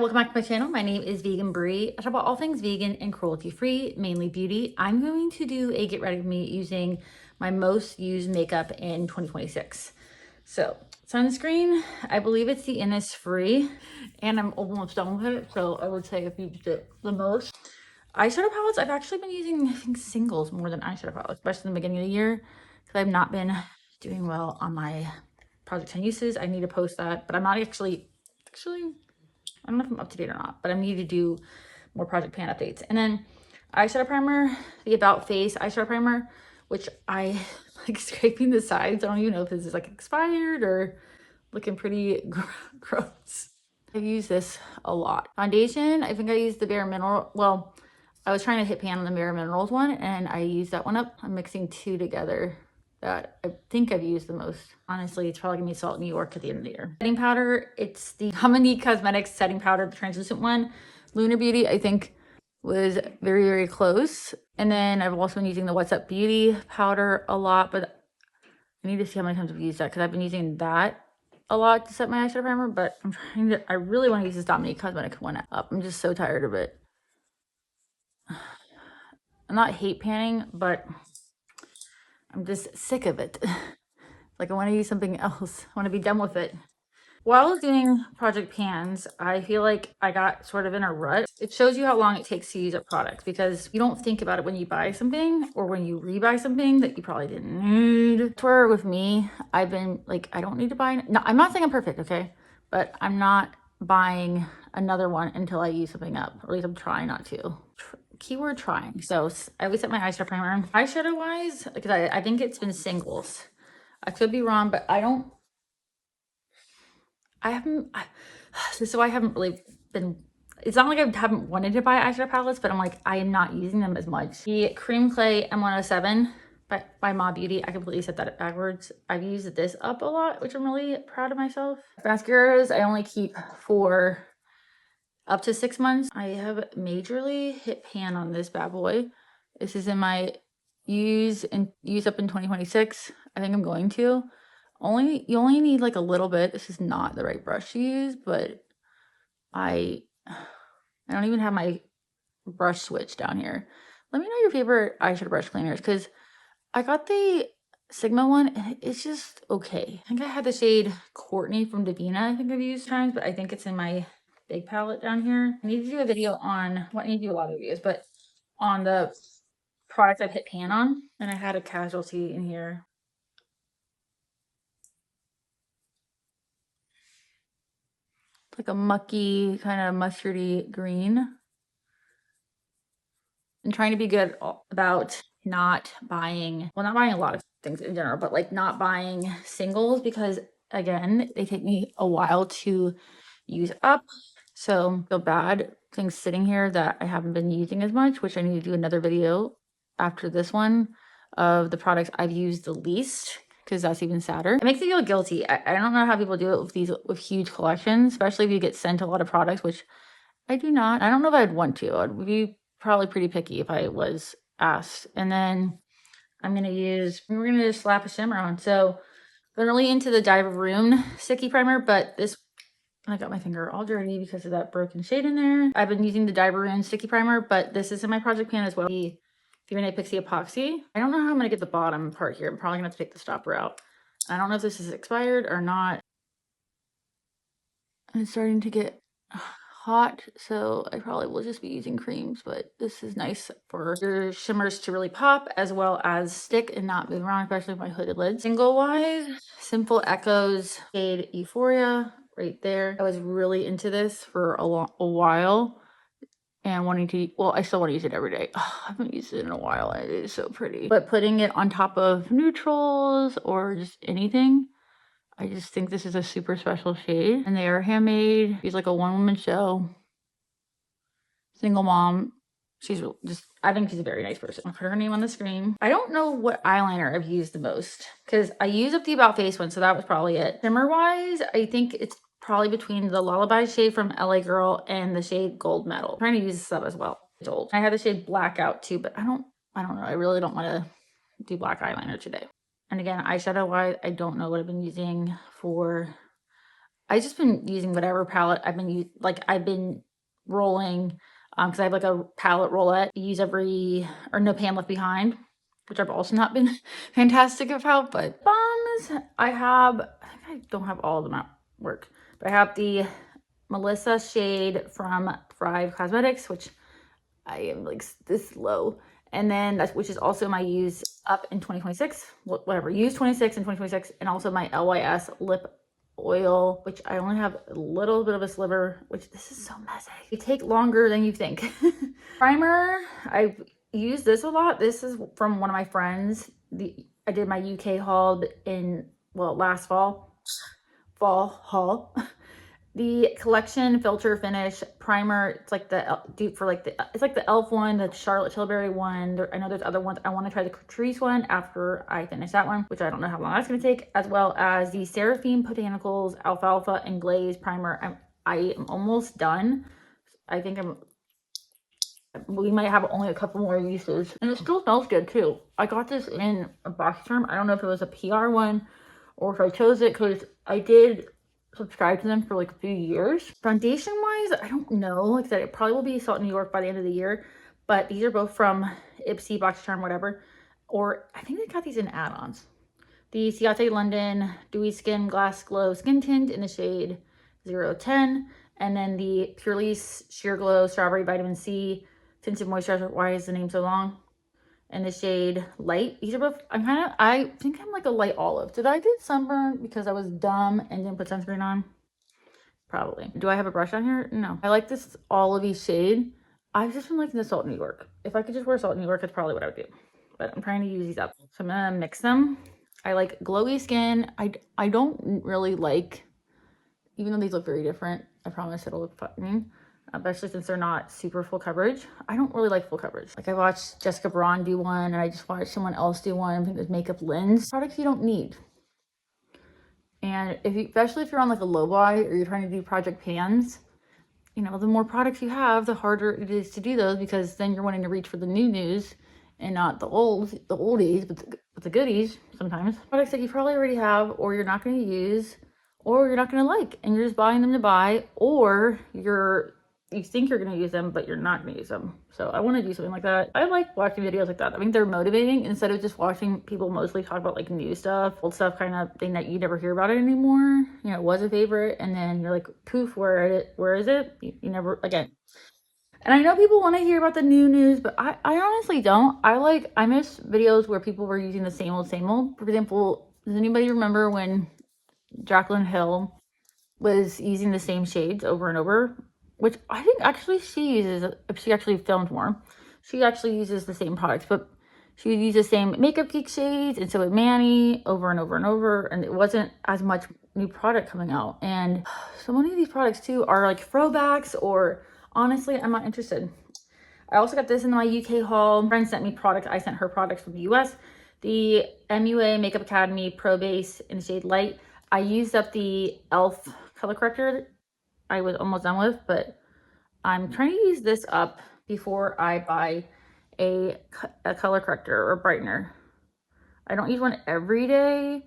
welcome back to my channel. My name is Vegan Bree. I talk about all things vegan and cruelty-free, mainly beauty. I'm going to do a get ready with me using my most used makeup in 2026. So, sunscreen, I believe it's the Innisfree, and I'm almost done with it, so I would say I've used it the most. Eyeshadow palettes, I've actually been using, I think, singles more than eyeshadow palettes, especially in the beginning of the year, because I've not been doing well on my Project 10 uses. I need to post that, but I'm not actually, I don't know if I'm up to date or not, but I need to do more Project Pan updates. And then eyeshadow primer, the About Face eyeshadow primer, which I like scraping the sides. I don't even know if this is like expired or looking pretty gross. I've used this a lot. Foundation, I think I used the Bare Mineral. Well, I was trying to hit pan on the Bare Minerals one and I used that one up. I'm mixing two together that I think I've used the most. Honestly, it's probably gonna be Salt New York at the end of the year. Setting powder, it's the Dominique Cosmetics setting powder, the translucent one. Lunar Beauty, I think, was very, very close. And then I've also been using the What's Up Beauty powder a lot, but I need to see how many times I've used that because I've been using that a lot to set my eyeshadow primer, but I really want to use this Dominique Cosmetics one up. I'm just so tired of it. I'm not hate panning, but I'm just sick of it. Like, I want to use something else. I want to be done with it. While I was doing Project Pans, I feel like I got sort of in a rut. It shows you how long it takes to use a product because you don't think about it when you buy something or when you rebuy something that you probably didn't need. That's where with me, I've been like, I don't need to buy. No, I'm not saying I'm perfect, okay? But I'm not buying another one until I use something up. Or at least I'm trying not to. Keyword trying. So I always set my eyeshadow primer. Eyeshadow wise, because I think it's been singles. I could be wrong, but this is why I haven't really been, it's not like I haven't wanted to buy eyeshadow palettes, but I'm like, I am not using them as much. The Cream Clay M107 by Ma Beauty, I completely set that backwards. I've used this up a lot, which I'm really proud of myself. Mascaras, I only keep for up to 6 months. I have majorly hit pan on this bad boy. This is in my use up in 2026. I think I'm going to. You only need like a little bit. This is not the right brush to use, but I don't even have my brush switch down here. Let me know your favorite eyeshadow brush cleaners because I got the Sigma one and it's just okay. I think I had the shade Courtney from Davina. I think I've used times, but I think it's in my big palette down here. I need to do a video on, well, I need to do a lot of videos, but on the products I've hit pan on. And I had a casualty in here. Like a mucky, kind of mustardy green. And trying to be good about not buying, well, not buying a lot of things in general, but like not buying singles because again, they take me a while to use up. So I feel bad things sitting here that I haven't been using as much, which I need to do another video after this one of the products I've used the least because that's even sadder. It makes me feel guilty. I don't know how people do it with huge collections, especially if you get sent a lot of products, which I do not. I don't know if I'd want to. I'd be probably pretty picky if I was asked. And then we're gonna just slap a shimmer on. So I'm really into the Dive of Rune sticky primer, but this, I got my finger all dirty because of that broken shade in there. I've been using the Dive of Rune sticky primer, but this is in my project pan as well. The Fyrinnae Pixie Epoxy. I don't know how I'm gonna get the bottom part here. I'm probably gonna have to take the stopper out. I don't know if this is expired or not. And it's starting to get hot, so I probably will just be using creams, but this is nice for your shimmers to really pop as well as stick and not move around, especially with my hooded lids. Single wise, Simple Echoes shade Euphoria right there. I was really into this for a while and wanting to, well, I still want to use it every day. Oh, I haven't used it in a while. It is so pretty. But putting it on top of neutrals or just anything, I just think this is a super special shade. And they are handmade. She's like a one-woman show. Single mom. She's just, I think she's a very nice person. I'll put her name on the screen. I don't know what eyeliner I've used the most because I used up the About Face one, so that was probably it. Shimmer-wise, I think it's probably between the Lullaby shade from LA Girl and the shade Gold Medal. I'm trying to use this up as well. It's old. I have the shade Blackout too, but I don't know. I really don't want to do black eyeliner today. And again, eyeshadow wise, I don't know what I've been using for I just been using whatever palette I've been I've been rolling, because I have like a palette roulette I use or no pan left behind, which I've also not been fantastic about. But bombs, I think I don't have all of them at work, but I have the Melissa shade from Thrive Cosmetics, which I am like this low. And then which is also my use up in 2026, whatever, use 26 and 2026, and also my LYS lip oil, which I only have a little bit of a sliver, which this is so messy. They take longer than you think. Primer, I use this a lot. This is from one of my friends. I did my UK haul in, well, last fall haul. The Complexion Filter Finish Primer. It's like the dupe for like it's like the e.l.f. one, the Charlotte Tilbury one. I know there's other ones. I want to try the Catrice one after I finish that one, which I don't know how long that's going to take, as well as the Seraphine Botanicals Alfalfa and Glaze Primer. I am almost done. I think we might have only a couple more uses, and it still smells good too. I got this in a box term. I don't know if it was a PR one or if I chose it, because I did subscribe to them for like a few years. Foundation wise, I don't know. Like I said, it probably will be Salt New York by the end of the year, but these are both from Ipsy, Box Charm, whatever. Or I think they got these in add-ons. The Ciate London Dewy Skin Glass Glow Skin Tint in the shade 010, and then the Purlisse Sheer Glow Strawberry Vitamin C Tinted Moisturizer. Why is the name so long? And the shade Light. These are both, I think I'm like a light olive. Did I get sunburn because I was dumb and didn't put sunscreen on? Probably. Do I have a brush on here? No. I like this olivey shade. I've just been liking the Salt New York. If I could just wear Salt New York, that's probably what I would do. But I'm trying to use these up. So I'm gonna mix them. I like glowy skin. I don't really like, even though these look very different, I promise it'll look fine. Especially since they're not super full coverage. I don't really like full coverage. Like I watched Jessica Braun do one, and I just watched someone else do one. I think it was Makeup Lens. Products you don't need. And especially if you're on like a low buy or you're trying to do project pans, you know, the more products you have, the harder it is to do those, because then you're wanting to reach for the new news and not the oldies, but the goodies sometimes. Products that you probably already have, or you're not going to use, or you're not going to like, and you're just buying them to buy, or you think you're going to use them, but you're not going to use them. So I want to do something like that. I like watching videos like that. I mean, they're motivating instead of just watching people mostly talk about like new stuff, old stuff, kind of thing that you never hear about it anymore. You know, it was a favorite, and then you're like, poof, where is it? You never, again. And I know people want to hear about the new news, but I honestly don't. I miss videos where people were using the same old, same old. For example, does anybody remember when Jaclyn Hill was using the same shades over and over? Which I think actually she uses, if she actually filmed more, she actually uses the same products, but she would use the same Makeup Geek shades, and so would Manny, over and over and over, and it wasn't as much new product coming out. And so many of these products too are like throwbacks, or honestly, I'm not interested. I also got this in my UK haul. A friend sent me product. I sent her products from the US. The MUA Makeup Academy Pro Base in the shade Light. I used up the e.l.f. color corrector I was almost done with, but I'm trying to use this up before I buy a color corrector or brightener. I don't use one every day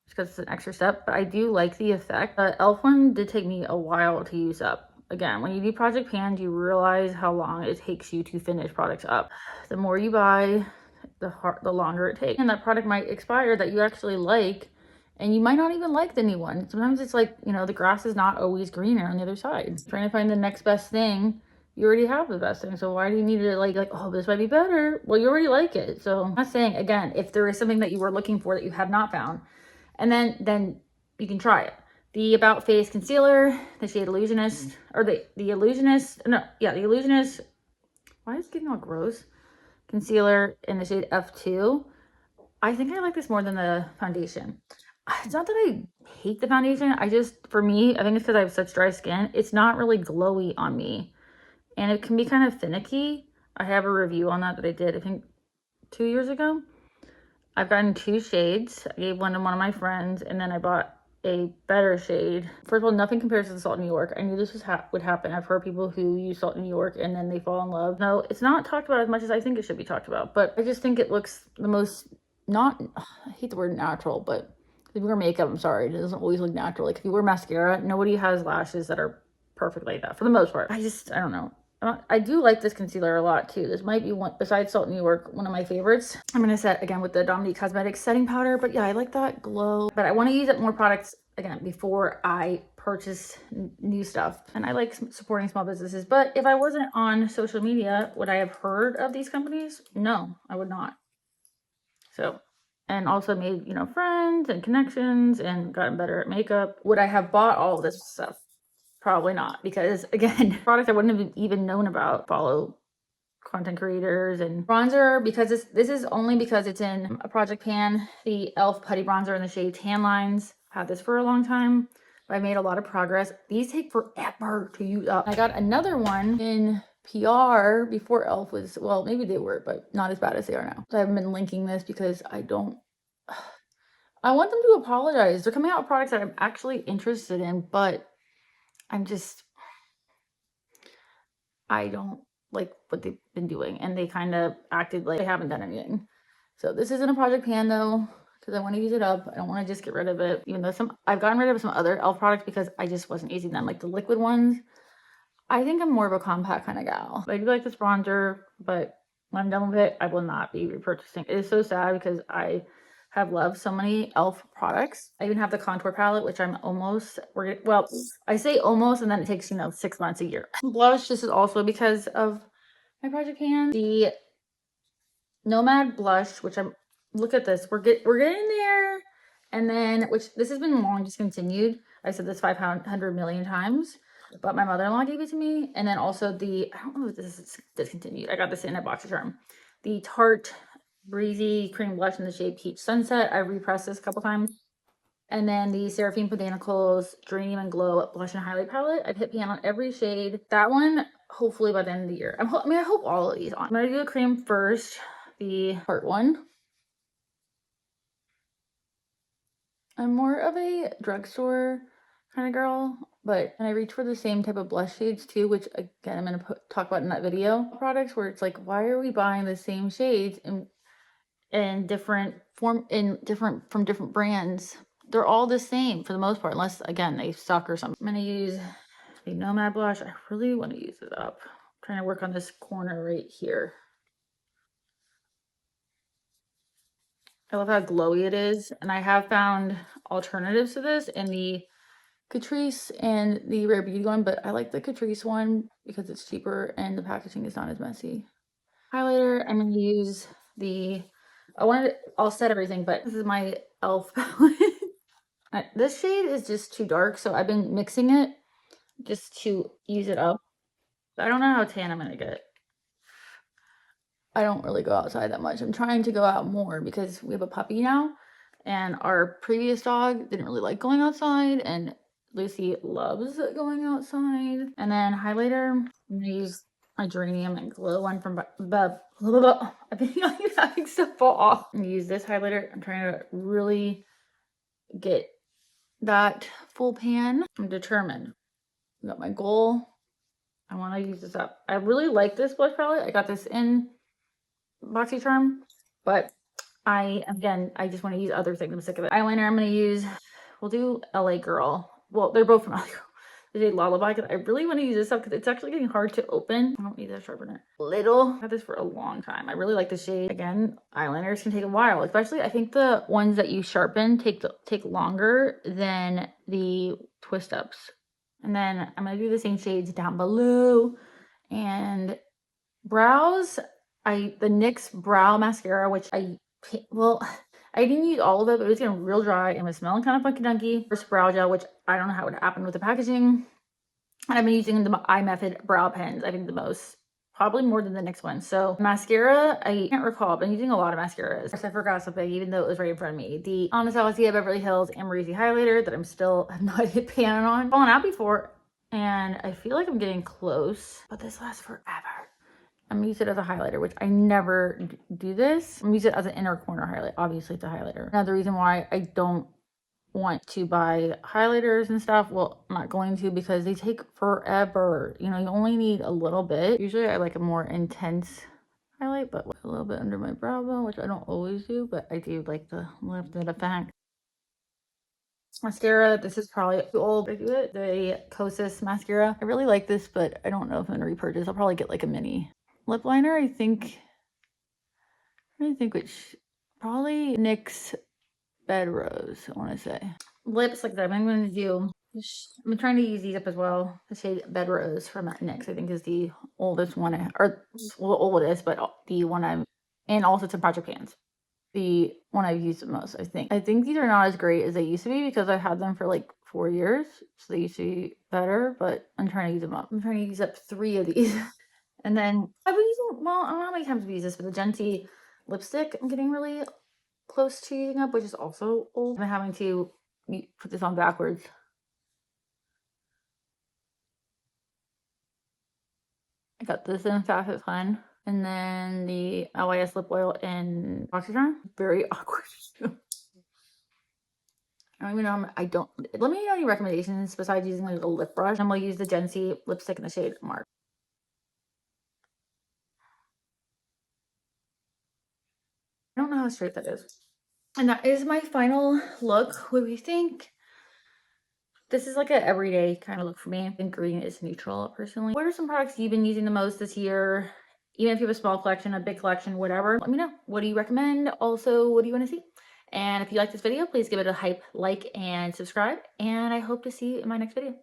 because it's an extra step, but I do like the effect. The e.l.f. one did take me a while to use up. Again, when you do project pans, you realize how long it takes you to finish products up. The more you buy, the longer it takes. And that product might expire that you actually like, and you might not even like the new one. Sometimes it's like, you know, the grass is not always greener on the other side. Trying to find the next best thing, you already have the best thing. So why do you need to like, oh, this might be better? Well, you already like it. So I'm not saying, again, if there is something that you were looking for that you have not found, and then you can try it. The About Face Concealer, the shade Illusionist, or the Illusionist, no, yeah, the Illusionist, why is it getting all gross? Concealer in the shade F2. I think I like this more than the foundation. It's not that I hate the foundation. For me, I think it's because I have such dry skin. It's not really glowy on me. And it can be kind of finicky. I have a review on that I did, I think, 2 years ago. I've gotten 2 shades. I gave one to one of my friends, and then I bought a better shade. First of all, nothing compares to the Salt New York. I knew this would happen. I've heard people who use Salt New York and then they fall in love. No, it's not talked about as much as I think it should be talked about. But I just think it looks the most, I hate the word natural, but If you wear makeup, I'm sorry, it doesn't always look natural. Like if you wear mascara, nobody has lashes that are perfect like that for the most part. I don't know. I do like this concealer a lot too. This might be one, besides Salt New York, one of my favorites. I'm going to set again with the Dominique Cosmetics setting powder, but yeah, I like that glow. But I want to use up more products again before I purchase new stuff. And I like supporting small businesses. But if I wasn't on social media, would I have heard of these companies? No, I would not. So, and also made, you know, friends and connections and gotten better at makeup. Would I have bought all of this stuff? Probably not, because again, products I wouldn't have even known about. Follow content creators. And bronzer, because this is only because it's in a project pan, the e.l.f. putty bronzer in the shade Tan Lines. I've had this for a long time, but I made a lot of progress. These take forever to use up. I got another one in PR before e.l.f. was, well, maybe they were, but not as bad as they are now. So I haven't been linking this because I want them to apologize. They're coming out with products that I'm actually interested in, but I don't like what they've been doing, and they kind of acted like they haven't done anything. So this isn't a project pan though, because I want to use it up. I don't want to just get rid of it, even though I've gotten rid of some other e.l.f. products because I just wasn't using them, like the liquid ones. I think I'm more of a compact kind of gal. I do like this bronzer, but when I'm done with it, I will not be repurchasing. It is so sad because I have loved so many e.l.f. products. I even have the contour palette, which I'm almost, well, I say almost, and then it takes, you know, 6 months, a year. Blush, this is also because of my project pan. The Nomad blush, which look at this, we're getting there. And then, which this has been long discontinued. I said this 500 million times, but my mother-in-law gave it to me. And then also I don't know if this is discontinued. I got this in a box of charm. The Tarte Breezy cream blush in the shade Peach Sunset. I repressed this a couple times. And then the Seraphine Botanicals Dream and Glow blush and highlight palette. I've hit pan on every shade. That one, hopefully by the end of the year. I hope all of these on. I'm gonna do the cream first. The Tarte one. I'm more of a drugstore kind of girl, but I reach for the same type of blush shades too, which again, I'm going to talk about in that video. Products where it's like, why are we buying the same shades in different from different brands? They're all the same for the most part, unless again, they suck or something. I'm going to use the Nomad blush. I really want to use it up. I'm trying to work on this corner right here. I love how glowy it is, and I have found alternatives to this in the Catrice and the Rare Beauty one, but I like the Catrice one because it's cheaper and the packaging is not as messy. Highlighter, I'm going to use I'll set everything, but this is my e.l.f. palette. This shade is just too dark, so I've been mixing it just to use it up. I don't know how tan I'm going to get. I don't really go outside that much. I'm trying to go out more because we have a puppy now, and our previous dog didn't really like going outside, and Lucy loves going outside. And then highlighter, I'm gonna use my Geranium and Glow one from I've been having stuff fall off. I'm gonna use this highlighter. I'm trying to really get that full pan. I'm determined. I got my goal. I want to use this up. I really like this blush palette. I got this in BoxyCharm, but I just want to use other things. I'm sick of it. Eyeliner, I'm going to use, we'll do LA Girl. Well, they're both from LA Girl. The shade Lullaby, because I really want to use this up because it's actually getting hard to open. I don't need that sharpener. I've had this for a long time. I really like the shade. Again, eyeliners can take a while, especially I think the ones that you sharpen take longer than the twist ups. And then I'm going to do the same shades down below. And brows, the NYX brow mascara, which I didn't use all of it, but it was getting real dry and was smelling kind of funky dunky. First brow gel, which I don't know how it happened with the packaging. And I've been using the iMethod brow pens, I think the most, probably more than the NYX one. So mascara, I can't recall. I've been using a lot of mascaras. I forgot something, even though it was right in front of me. The Anastasia Beverly Hills Amrezy highlighter that have not hit pan on. Fallen out before, and I feel like I'm getting close, but this lasts forever. I'm gonna use it as a highlighter, which I never do this. I'm gonna use it as an inner corner highlight. Obviously, it's a highlighter. Another reason why I don't want to buy highlighters and stuff, well, I'm not going to, because they take forever. You know, you only need a little bit. Usually, I like a more intense highlight, but a little bit under my brow bone, which I don't always do, but I do like the lifted effect. mascara. This is probably too old. I do it. The Kosas mascara. I really like this, but I don't know if I'm gonna repurchase. I'll probably get like a mini lip liner. I think which probably NYX Bed Rose, I want to say. Lips like that. I'm going to do. I'm trying to use these up as well. The shade Bed Rose from NYX, I think, is the oldest one, or well, oldest, but the one and also some Project Pans. The one I've used the most, I think. I think these are not as great as they used to be because I've had them for like 4 years, so they used to be better. But I'm trying to use them up. I'm trying to use up 3 of these, and then I've been using. Well, I don't know how many times I've used this, but the Genti lipstick I'm getting really close to using up, which is also old. I'm having to put this on backwards. I got this in Fast Fun. And then the LYS lip oil in Oxygen. Very awkward. I don't even know. Let me know any recommendations besides using like a lip brush. I'm going to use the Genti lipstick in the shade Mark. I don't know how straight that is. And that is my final look. What do you think? This is like an everyday kind of look for me. I think green is neutral personally. What are some products you've been using the most this year? Even if you have a small collection, a big collection, whatever, let me know. What do you recommend? Also, what do you want to see? And if you like this video, please give it a hype, like, and subscribe. And I hope to see you in my next video.